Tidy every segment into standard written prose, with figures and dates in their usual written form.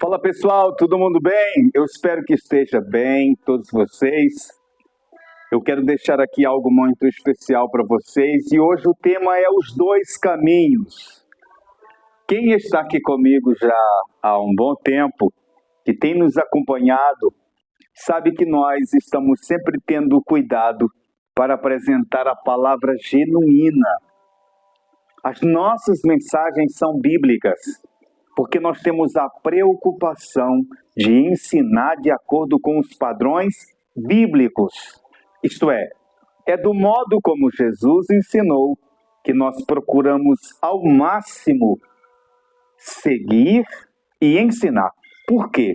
Fala pessoal, todo mundo bem? Eu espero que esteja bem, todos vocês. Eu quero deixar aqui algo muito especial para vocês e hoje o tema é os dois caminhos. Quem está aqui comigo já há um bom tempo, que tem nos acompanhado, sabe que nós estamos sempre tendo cuidado para apresentar a palavra genuína. As nossas mensagens são bíblicas, porque nós temos a preocupação de ensinar de acordo com os padrões bíblicos. Isto é do modo como Jesus ensinou que nós procuramos ao máximo seguir e ensinar. Por quê?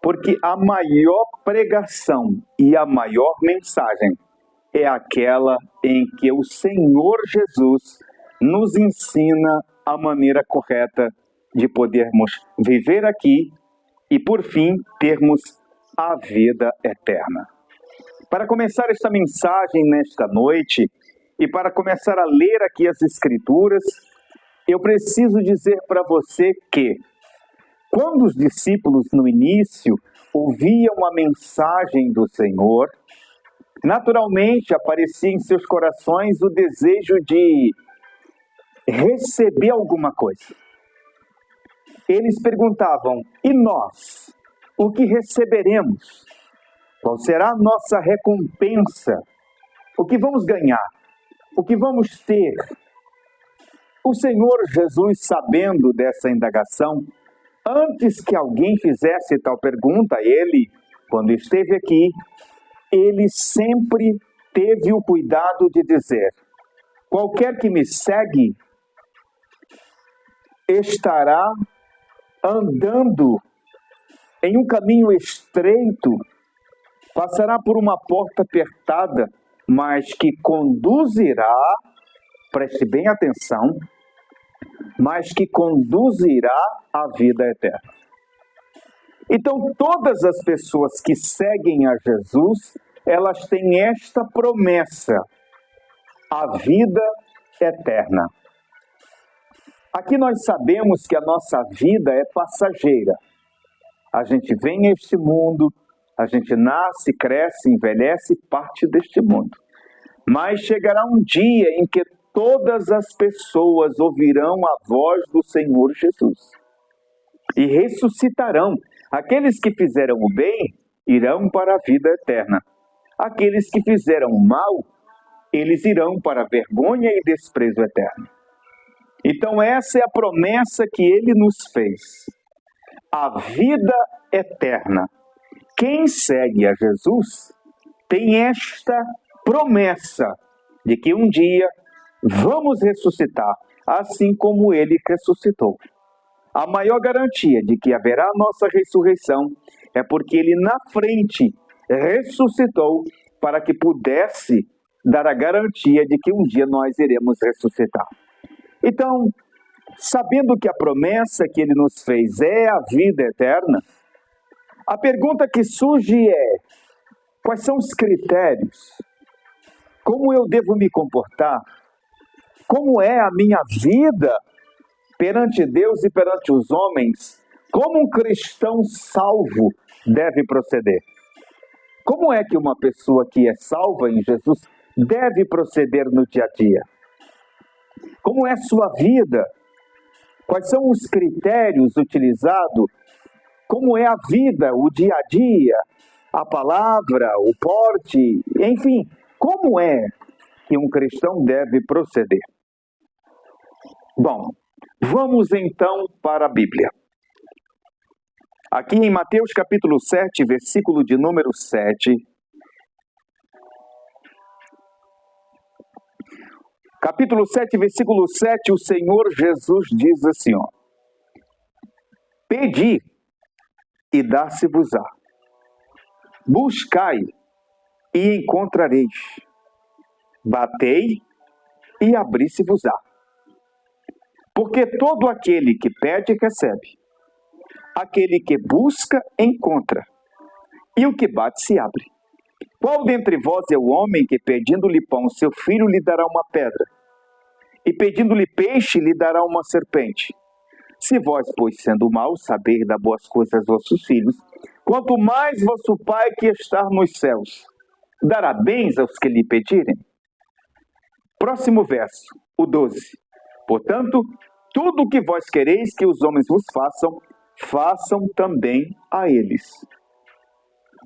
Porque a maior pregação e a maior mensagem é aquela em que o Senhor Jesus nos ensina a maneira correta de podermos viver aqui e, por fim, termos a vida eterna. Para começar esta mensagem nesta noite e para começar a ler aqui as Escrituras, eu preciso dizer para você que, quando os discípulos no início ouviam a mensagem do Senhor, naturalmente aparecia em seus corações o desejo de receber alguma coisa. Eles perguntavam: e nós? O que receberemos? Qual será a nossa recompensa? O que vamos ganhar? O que vamos ter? O Senhor Jesus, sabendo dessa indagação, antes que alguém fizesse tal pergunta, ele, quando esteve aqui, ele sempre teve o cuidado de dizer: qualquer que me segue estará andando em um caminho estreito, passará por uma porta apertada, mas que conduzirá, preste bem atenção, mas que conduzirá à vida eterna. Então, todas as pessoas que seguem a Jesus, elas têm esta promessa: a vida eterna. Aqui nós sabemos que a nossa vida é passageira. A gente vem a este mundo, a gente nasce, cresce, envelhece e parte deste mundo. Mas chegará um dia em que todas as pessoas ouvirão a voz do Senhor Jesus e ressuscitarão. Aqueles que fizeram o bem irão para a vida eterna. Aqueles que fizeram o mal, eles irão para a vergonha e desprezo eterno. Então essa é a promessa que ele nos fez. A vida eterna. Quem segue a Jesus tem esta promessa de que um dia vamos ressuscitar, assim como ele ressuscitou. A maior garantia de que haverá nossa ressurreição é porque ele na frente ressuscitou para que pudesse dar a garantia de que um dia nós iremos ressuscitar. Então, sabendo que a promessa que ele nos fez é a vida eterna, a pergunta que surge é: quais são os critérios? Como eu devo me comportar? Como é a minha vida perante Deus e perante os homens? Como um cristão salvo deve proceder? Como é que uma pessoa que é salva em Jesus deve proceder no dia a dia? Como é a sua vida? Quais são os critérios utilizados? Como é a vida, o dia a dia, a palavra, o porte, enfim, como é que um cristão deve proceder? Bom, vamos então para a Bíblia. Aqui em Mateus capítulo 7, versículo de número 7, capítulo 7, versículo 7, o Senhor Jesus diz assim, ó: pedi e dar-se-vos-á, buscai e encontrareis, batei e abri-se-vos-á. Porque todo aquele que pede, recebe, aquele que busca, encontra, e o que bate, se abre. Qual dentre vós é o homem que, pedindo-lhe pão, seu filho lhe dará uma pedra? E pedindo-lhe peixe, lhe dará uma serpente? Se vós, pois, sendo maus, saber dar boas coisas aos vossos filhos, quanto mais vosso Pai que está nos céus dará bens aos que lhe pedirem. Próximo verso, o 12. Portanto, tudo o que vós quereis que os homens vos façam, façam também a eles.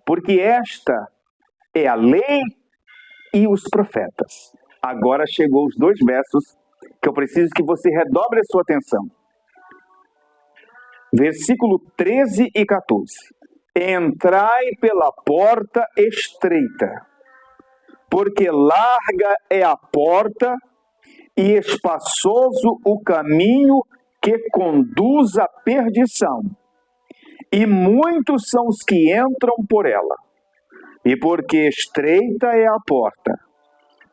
Porque esta é a lei e os profetas. Agora chegou os 2 versos que eu preciso que você redobre a sua atenção. Versículo 13 e 14. Entrai pela porta estreita, porque larga é a porta e espaçoso o caminho que conduz à perdição, e muitos são os que entram por ela. E porque estreita é a porta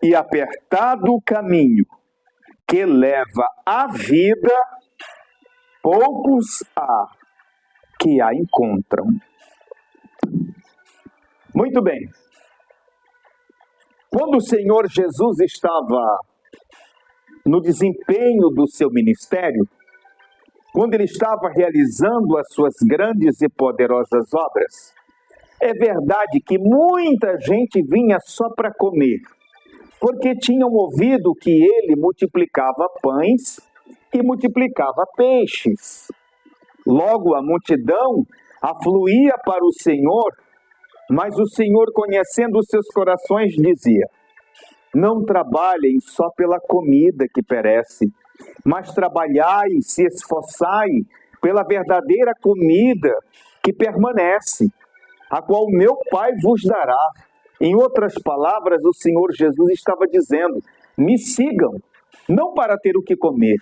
e apertado o caminho que leva à vida, poucos há que a encontram. Muito bem. Quando o Senhor Jesus estava no desempenho do seu ministério, quando ele estava realizando as suas grandes e poderosas obras, é verdade que muita gente vinha só para comer, porque tinham ouvido que ele multiplicava pães e multiplicava peixes. Logo a multidão afluía para o Senhor, mas o Senhor, conhecendo os seus corações, dizia: não trabalhem só pela comida que perece, mas trabalhai e se esforçai pela verdadeira comida que permanece, a qual meu Pai vos dará. Em outras palavras, o Senhor Jesus estava dizendo: me sigam, não para ter o que comer,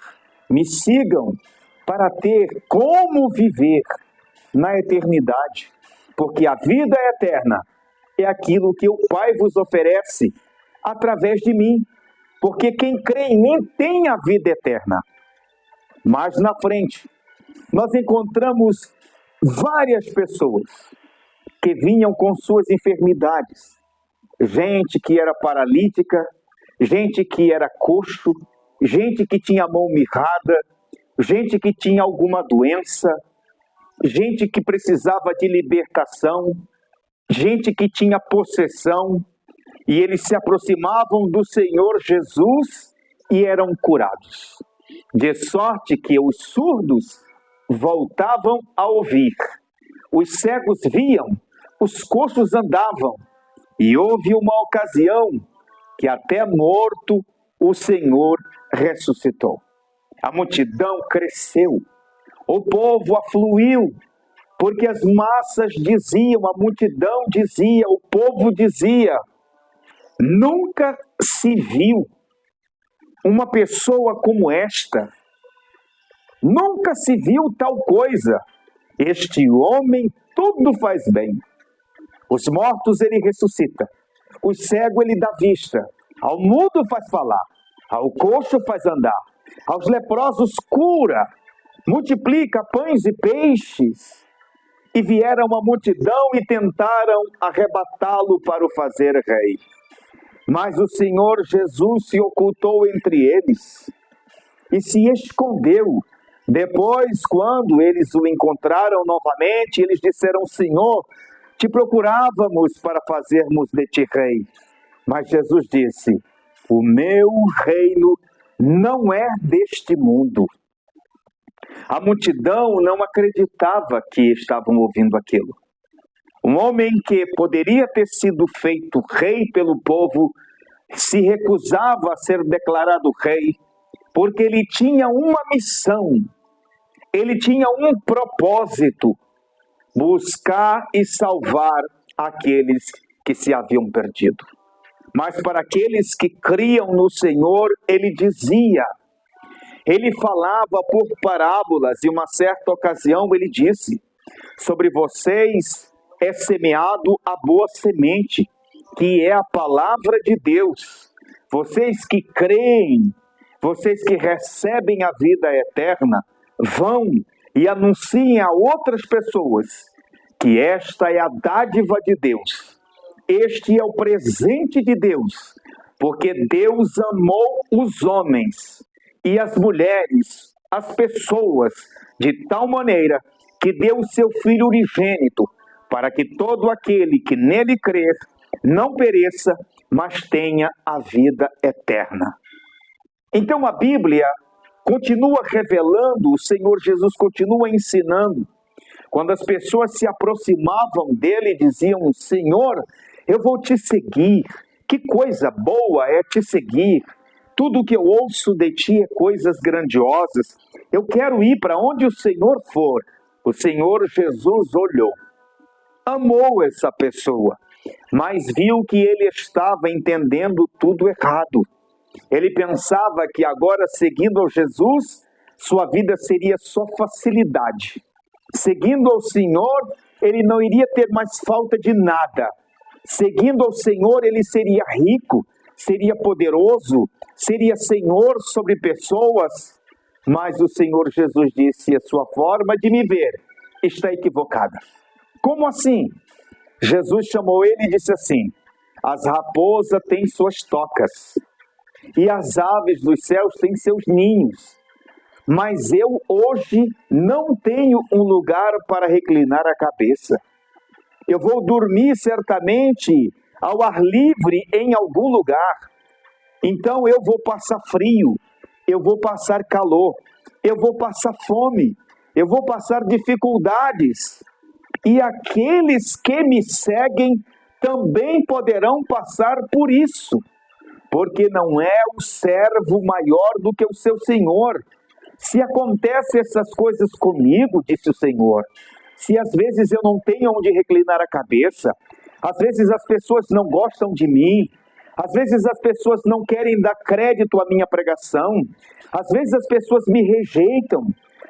me sigam para ter como viver na eternidade, porque a vida eterna é aquilo que o Pai vos oferece através de mim, porque quem crê em mim tem a vida eterna. Mas na frente, nós encontramos várias pessoas que vinham com suas enfermidades, gente que era paralítica, gente que era coxo, gente que tinha a mão mirrada, gente que tinha alguma doença, gente que precisava de libertação, gente que tinha possessão, e eles se aproximavam do Senhor Jesus e eram curados. De sorte que os surdos voltavam a ouvir, os cegos viam, os coxos andavam, e houve uma ocasião que até morto o Senhor ressuscitou. A multidão cresceu, o povo afluiu, porque as massas diziam, a multidão dizia, o povo dizia: nunca se viu uma pessoa como esta, nunca se viu tal coisa. Este homem tudo faz bem. Os mortos ele ressuscita, o cego ele dá vista, ao mudo faz falar, ao coxo faz andar, aos leprosos cura, multiplica pães e peixes. E vieram uma multidão e tentaram arrebatá-lo para o fazer rei. Mas o Senhor Jesus se ocultou entre eles e se escondeu. Depois, quando eles o encontraram novamente, eles disseram: Senhor, te procurávamos para fazermos de ti rei. Mas Jesus disse: o meu reino não é deste mundo. A multidão não acreditava que estavam ouvindo aquilo. Um homem que poderia ter sido feito rei pelo povo se recusava a ser declarado rei, porque ele tinha uma missão, ele tinha um propósito: buscar e salvar aqueles que se haviam perdido. Mas para aqueles que criam no Senhor, ele dizia, ele falava por parábolas, e uma certa ocasião ele disse: sobre vocês é semeado a boa semente, que é a palavra de Deus. Vocês que creem, vocês que recebem a vida eterna, vão e anunciem a outras pessoas que esta é a dádiva de Deus. Este é o presente de Deus, porque Deus amou os homens e as mulheres, as pessoas, de tal maneira que deu o seu Filho unigênito, para que todo aquele que nele crer não pereça, mas tenha a vida eterna. Então a Bíblia continua revelando, o Senhor Jesus continua ensinando. Quando as pessoas se aproximavam dele e diziam: Senhor, eu vou te seguir, que coisa boa é te seguir, tudo que eu ouço de ti é coisas grandiosas, eu quero ir para onde o Senhor for. O Senhor Jesus olhou, amou essa pessoa, mas viu que ele estava entendendo tudo errado. Ele pensava que agora, seguindo ao Jesus, sua vida seria só facilidade. Seguindo ao Senhor, ele não iria ter mais falta de nada. Seguindo ao Senhor, ele seria rico, seria poderoso, seria Senhor sobre pessoas. Mas o Senhor Jesus disse: a sua forma de me ver está equivocada. Como assim? Jesus chamou ele e disse assim: as raposas têm suas tocas, e as aves dos céus têm seus ninhos, mas eu hoje não tenho um lugar para reclinar a cabeça. Eu vou dormir certamente ao ar livre em algum lugar. Então eu vou passar frio, eu vou passar calor, eu vou passar fome, eu vou passar dificuldades. E aqueles que me seguem também poderão passar por isso, porque não é o servo maior do que o seu senhor. Se acontecem essas coisas comigo, disse o Senhor, se às vezes eu não tenho onde reclinar a cabeça, às vezes as pessoas não gostam de mim, às vezes as pessoas não querem dar crédito à minha pregação, às vezes as pessoas me rejeitam,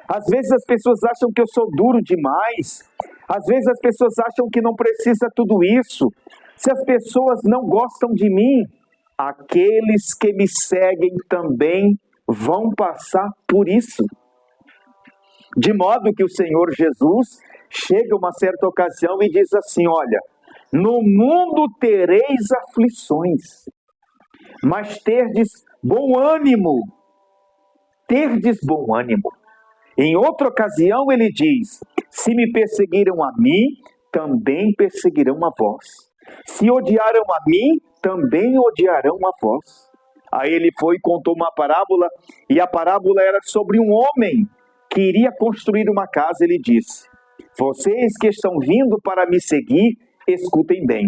às vezes as pessoas acham que eu sou duro demais, às vezes as pessoas acham que não precisa tudo isso. Se as pessoas não gostam de mim, aqueles que me seguem também vão passar por isso. De modo que o Senhor Jesus chega a uma certa ocasião e diz assim: olha, no mundo tereis aflições, mas terdes bom ânimo. Terdes bom ânimo. Em outra ocasião ele diz: se me perseguiram a mim, também perseguirão a vós. Se odiaram a mim, também odiarão a vós. Aí ele foi e contou uma parábola, e a parábola era sobre um homem que iria construir uma casa. Ele disse: vocês que estão vindo para me seguir, escutem bem.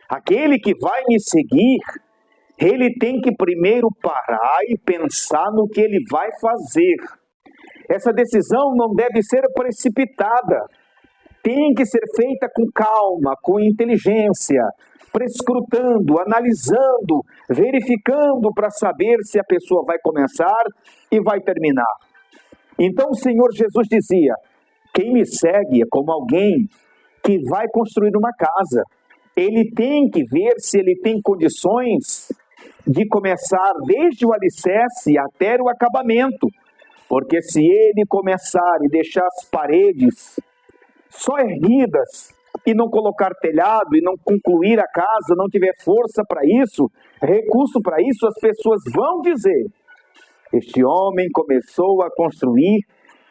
Aquele que vai me seguir, ele tem que primeiro parar e pensar no que ele vai fazer. Essa decisão não deve ser precipitada. Tem que ser feita com calma, com inteligência, prescrutando, analisando, verificando para saber se a pessoa vai começar e vai terminar. Então o Senhor Jesus dizia: quem me segue é como alguém que vai construir uma casa. Ele tem que ver se ele tem condições de começar desde o alicerce até o acabamento. Porque se ele começar e deixar as paredes só erguidas, e não colocar telhado, e não concluir a casa, não tiver força para isso, recurso para isso, as pessoas vão dizer: este homem começou a construir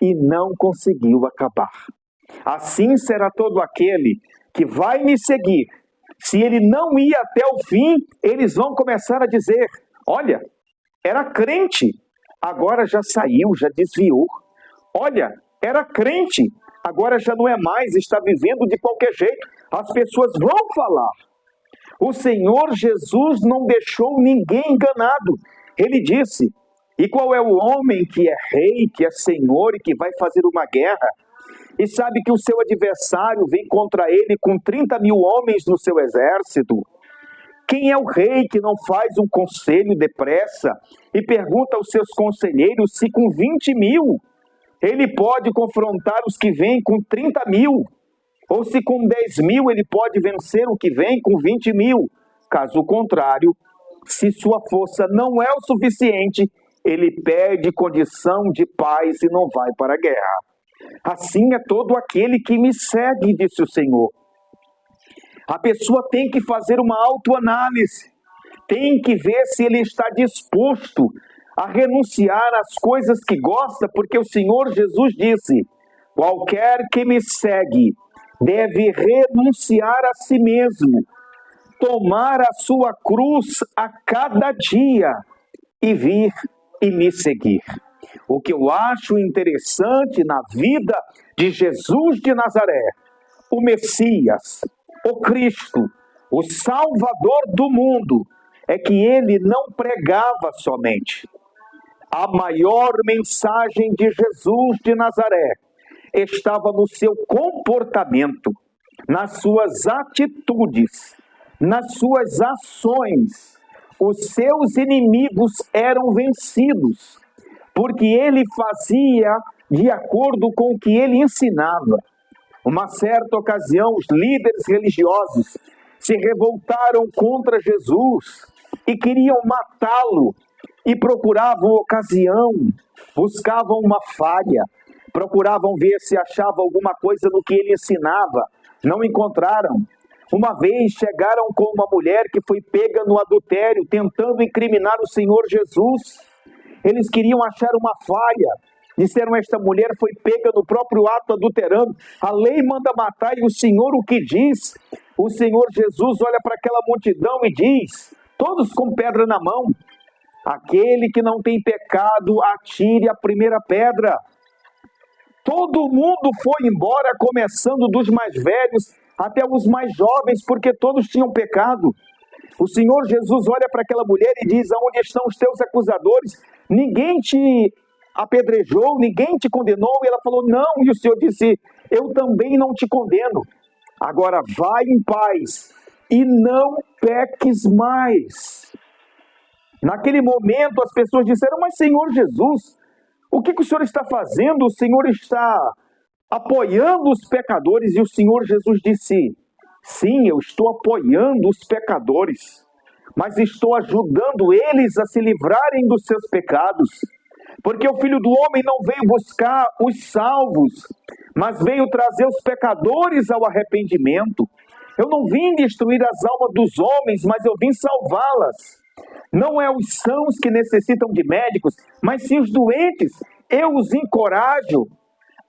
e não conseguiu acabar. Assim será todo aquele que vai me seguir. Se ele não ir até o fim, eles vão começar a dizer: olha, era crente, agora já saiu, já desviou. Olha, era crente, agora já não é mais, está vivendo de qualquer jeito. As pessoas vão falar. O Senhor Jesus não deixou ninguém enganado. Ele disse: e qual é o homem que é rei, que é senhor e que vai fazer uma guerra, e sabe que o seu adversário vem contra ele com 30 mil homens no seu exército? Quem é o rei que não faz um conselho depressa e pergunta aos seus conselheiros se com 20 mil ele pode confrontar os que vêm com 30 mil? Ou se com 10 mil ele pode vencer o que vem com 20 mil? Caso contrário, se sua força não é o suficiente, ele perde condição de paz e não vai para a guerra. Assim é todo aquele que me segue, disse o Senhor. A pessoa tem que fazer uma autoanálise, tem que ver se ele está disposto a renunciar às coisas que gosta, porque o Senhor Jesus disse: qualquer que me segue deve renunciar a si mesmo, tomar a sua cruz a cada dia e vir e me seguir. O que eu acho interessante na vida de Jesus de Nazaré, o Messias, o Cristo, o Salvador do mundo, é que ele não pregava somente. A maior mensagem de Jesus de Nazaré estava no seu comportamento, nas suas atitudes, nas suas ações. Os seus inimigos eram vencidos, porque ele fazia de acordo com o que ele ensinava. Uma certa ocasião, os líderes religiosos se revoltaram contra Jesus e queriam matá-lo, e procuravam ocasião, buscavam uma falha, procuravam ver se achava alguma coisa no que ele ensinava. Não encontraram. Uma vez chegaram com uma mulher que foi pega no adultério, tentando incriminar o Senhor Jesus. Eles queriam achar uma falha. Disseram: esta mulher foi pega no próprio ato adulterando. A lei manda matar e o Senhor o que diz? O Senhor Jesus olha para aquela multidão e diz, todos com pedra na mão: aquele que não tem pecado, atire a primeira pedra. Todo mundo foi embora, começando dos mais velhos até os mais jovens, porque todos tinham pecado. O Senhor Jesus olha para aquela mulher e diz: aonde estão os teus acusadores? Ninguém te apedrejou, ninguém te condenou? E ela falou: não. E o Senhor disse: eu também não te condeno. Agora vai em paz e não peques mais. Naquele momento as pessoas disseram: mas Senhor Jesus, o que o Senhor está fazendo? O Senhor está apoiando os pecadores. E o Senhor Jesus disse: sim, eu estou apoiando os pecadores, mas estou ajudando eles a se livrarem dos seus pecados. Porque o Filho do Homem não veio buscar os salvos, mas veio trazer os pecadores ao arrependimento. Eu não vim destruir as almas dos homens, mas eu vim salvá-las. Não é os sãos que necessitam de médicos, mas sim os doentes. Eu os encorajo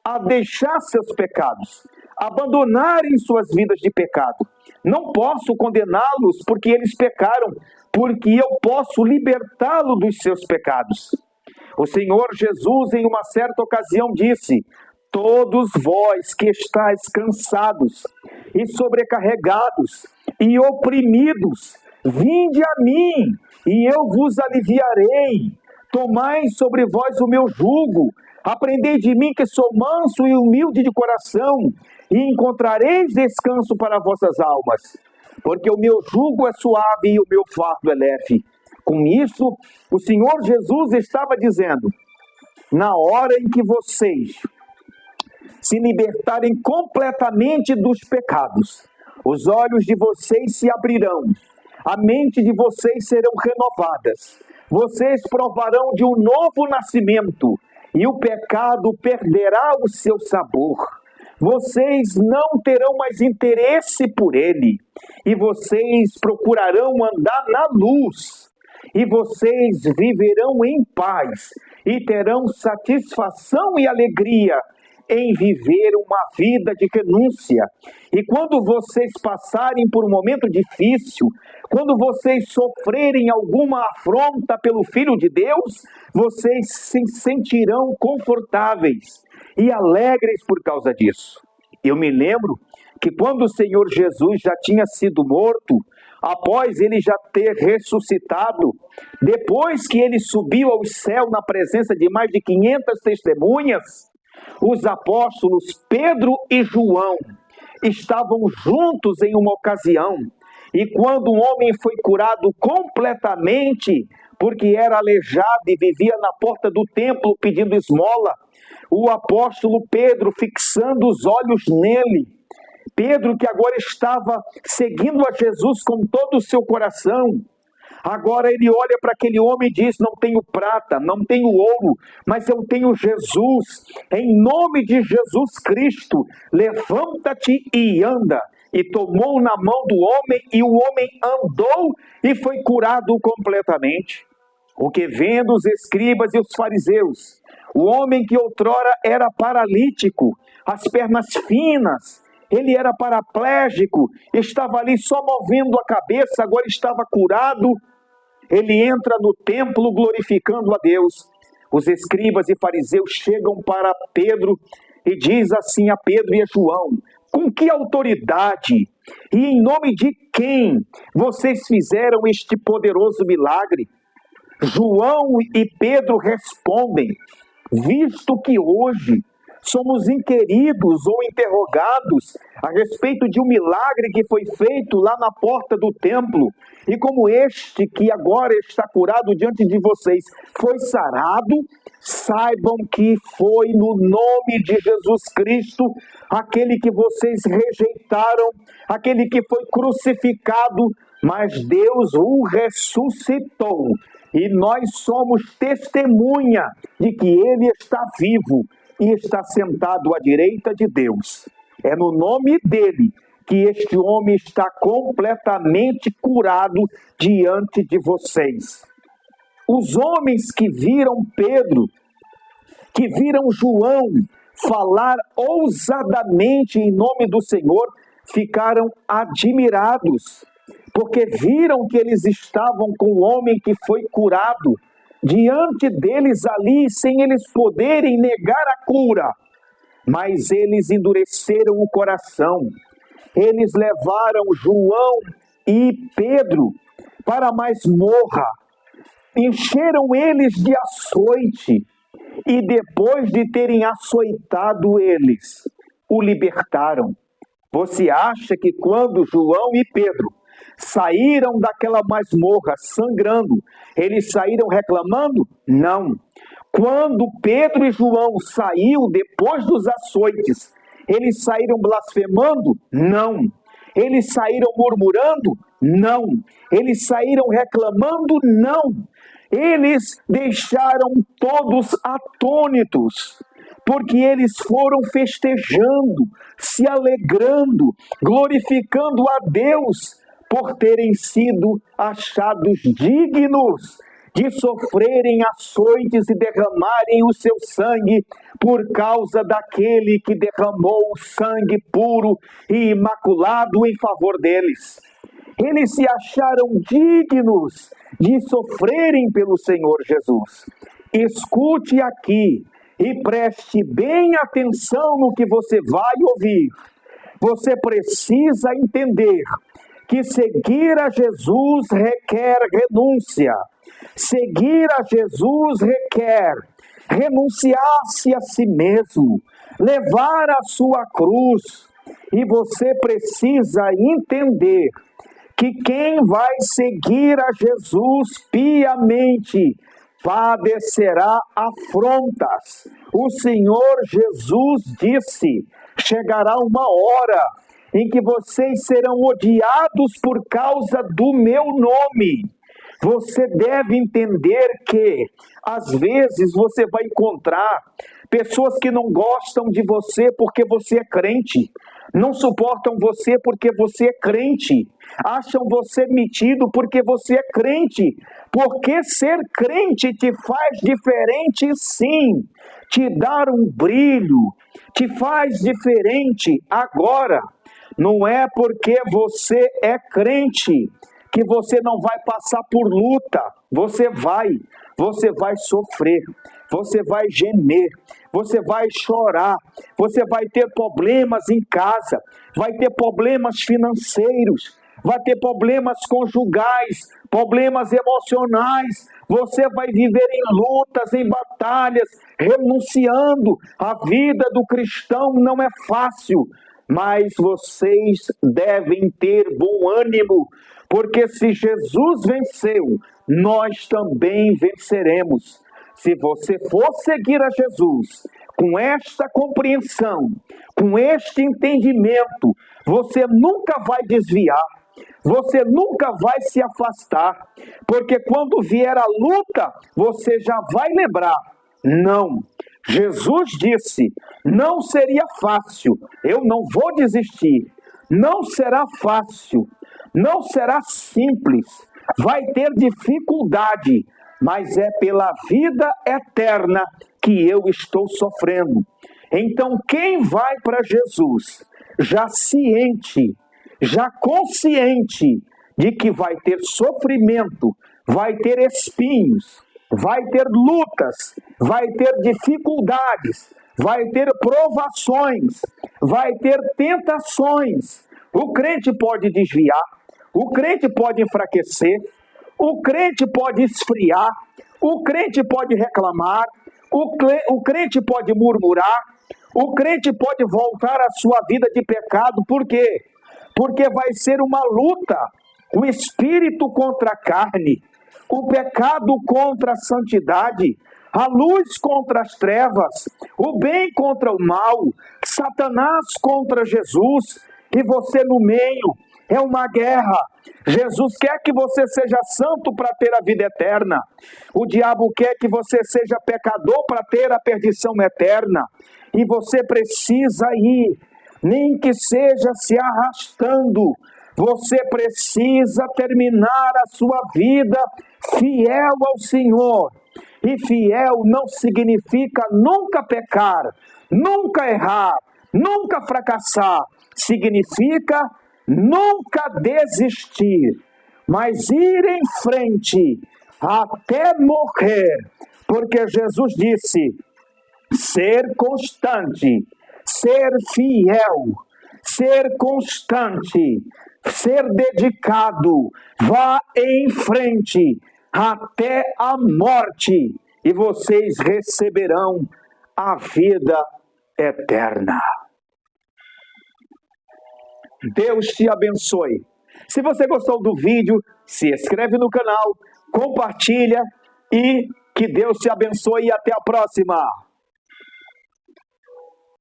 a deixar seus pecados, abandonarem suas vidas de pecado. Não posso condená-los porque eles pecaram, porque eu posso libertá-lo dos seus pecados. O Senhor Jesus, em uma certa ocasião, disse: todos vós que estáis cansados e sobrecarregados e oprimidos, vinde a mim, e eu vos aliviarei. Tomai sobre vós o meu jugo, aprendei de mim, que sou manso e humilde de coração, e encontrareis descanso para vossas almas, porque o meu jugo é suave e o meu fardo é leve. Com isso, o Senhor Jesus estava dizendo: na hora em que vocês se libertarem completamente dos pecados, os olhos de vocês se abrirão, a mente de vocês serão renovadas, vocês provarão de um novo nascimento, e o pecado perderá o seu sabor. Vocês não terão mais interesse por ele, e vocês procurarão andar na luz, e vocês viverão em paz, e terão satisfação e alegria em viver uma vida de renúncia. E quando vocês passarem por um momento difícil, quando vocês sofrerem alguma afronta pelo Filho de Deus, vocês se sentirão confortáveis e alegres por causa disso. Eu me lembro que quando o Senhor Jesus já tinha sido morto, após ele já ter ressuscitado, depois que ele subiu ao céu na presença de mais de 500 testemunhas, os apóstolos Pedro e João estavam juntos em uma ocasião, e quando um homem foi curado completamente, porque era aleijado e vivia na porta do templo pedindo esmola, o apóstolo Pedro, fixando os olhos nele, Pedro, que agora estava seguindo a Jesus com todo o seu coração, agora ele olha para aquele homem e diz: não tenho prata, não tenho ouro, mas eu tenho Jesus. Em nome de Jesus Cristo, levanta-te e anda. E tomou na mão do homem, e o homem andou e foi curado completamente. O que vendo os escribas e os fariseus, o homem que outrora era paralítico, as pernas finas, ele era paraplégico, estava ali só movendo a cabeça, agora estava curado. Ele entra no templo glorificando a Deus. Os escribas e fariseus chegam para Pedro e diz assim a Pedro e a João: com que autoridade e em nome de quem vocês fizeram este poderoso milagre? João e Pedro respondem: visto que hoje somos inquiridos ou interrogados a respeito de um milagre que foi feito lá na porta do templo, e como este que agora está curado diante de vocês foi sarado, saibam que foi no nome de Jesus Cristo, aquele que vocês rejeitaram, aquele que foi crucificado, mas Deus o ressuscitou. E nós somos testemunha de que ele está vivo e está sentado à direita de Deus. É no nome dele que este homem está completamente curado diante de vocês. Os homens que viram Pedro, que viram João falar ousadamente em nome do Senhor, ficaram admirados, porque viram que eles estavam com o homem que foi curado, diante deles ali, sem eles poderem negar a cura. Mas eles endureceram o coração. Eles levaram João e Pedro para a masmorra, encheram eles de açoite, e depois de terem açoitado eles, o libertaram. Você acha que quando João e Pedro saíram daquela masmorra sangrando, eles saíram reclamando? Não. Quando Pedro e João saíram depois dos açoites, eles saíram blasfemando? Não. Eles saíram murmurando? Não. Eles saíram reclamando? Não. Eles deixaram todos atônitos, porque eles foram festejando, se alegrando, glorificando a Deus, por terem sido achados dignos de sofrerem açoites e derramarem o seu sangue por causa daquele que derramou o sangue puro e imaculado em favor deles. Eles se acharam dignos de sofrerem pelo Senhor Jesus. Escute aqui e preste bem atenção no que você vai ouvir. Você precisa entender que seguir a Jesus requer renúncia. Seguir a Jesus requer renunciar-se a si mesmo, levar a sua cruz. E você precisa entender que quem vai seguir a Jesus piamente padecerá afrontas. O Senhor Jesus disse: chegará uma hora em que vocês serão odiados por causa do meu nome. Você deve entender que, às vezes, você vai encontrar pessoas que não gostam de você porque você é crente, não suportam você porque você é crente, acham você metido porque você é crente, porque ser crente te faz diferente, sim, te dar um brilho, te faz diferente. Agora, não é porque você é crente que você não vai passar por luta. Você vai sofrer, você vai gemer, você vai chorar, você vai ter problemas em casa, vai ter problemas financeiros, vai ter problemas conjugais, problemas emocionais, você vai viver em lutas, em batalhas, renunciando. A vida do cristão não é fácil, mas vocês devem ter bom ânimo, porque se Jesus venceu, nós também venceremos. Se você for seguir a Jesus com esta compreensão, com este entendimento, você nunca vai desviar, você nunca vai se afastar, porque quando vier a luta, você já vai lembrar: não, Jesus disse, não seria fácil, eu não vou desistir, não será fácil, não será simples, vai ter dificuldade, mas é pela vida eterna que eu estou sofrendo. Então, quem vai para Jesus, já ciente, já consciente de que vai ter sofrimento, vai ter espinhos, vai ter lutas, vai ter dificuldades, vai ter provações, vai ter tentações. O crente pode desviar, o crente pode enfraquecer, o crente pode esfriar, o crente pode reclamar, o crente pode murmurar, o crente pode voltar à sua vida de pecado. Por quê? Porque vai ser uma luta, o espírito contra a carne, o pecado contra a santidade, a luz contra as trevas, o bem contra o mal, Satanás contra Jesus, e você no meio. É uma guerra. Jesus quer que você seja santo para ter a vida eterna. O diabo quer que você seja pecador para ter a perdição eterna. E você precisa ir, nem que seja se arrastando. Você precisa terminar a sua vida fiel ao Senhor. E fiel não significa nunca pecar, nunca errar, nunca fracassar. Significa nunca desistir, mas ir em frente até morrer. Porque Jesus disse: ser constante, ser fiel, ser constante, ser dedicado, vá em frente até a morte, e vocês receberão a vida eterna. Deus te abençoe. Se você gostou do vídeo, se inscreve no canal, compartilha e que Deus te abençoe e até a próxima.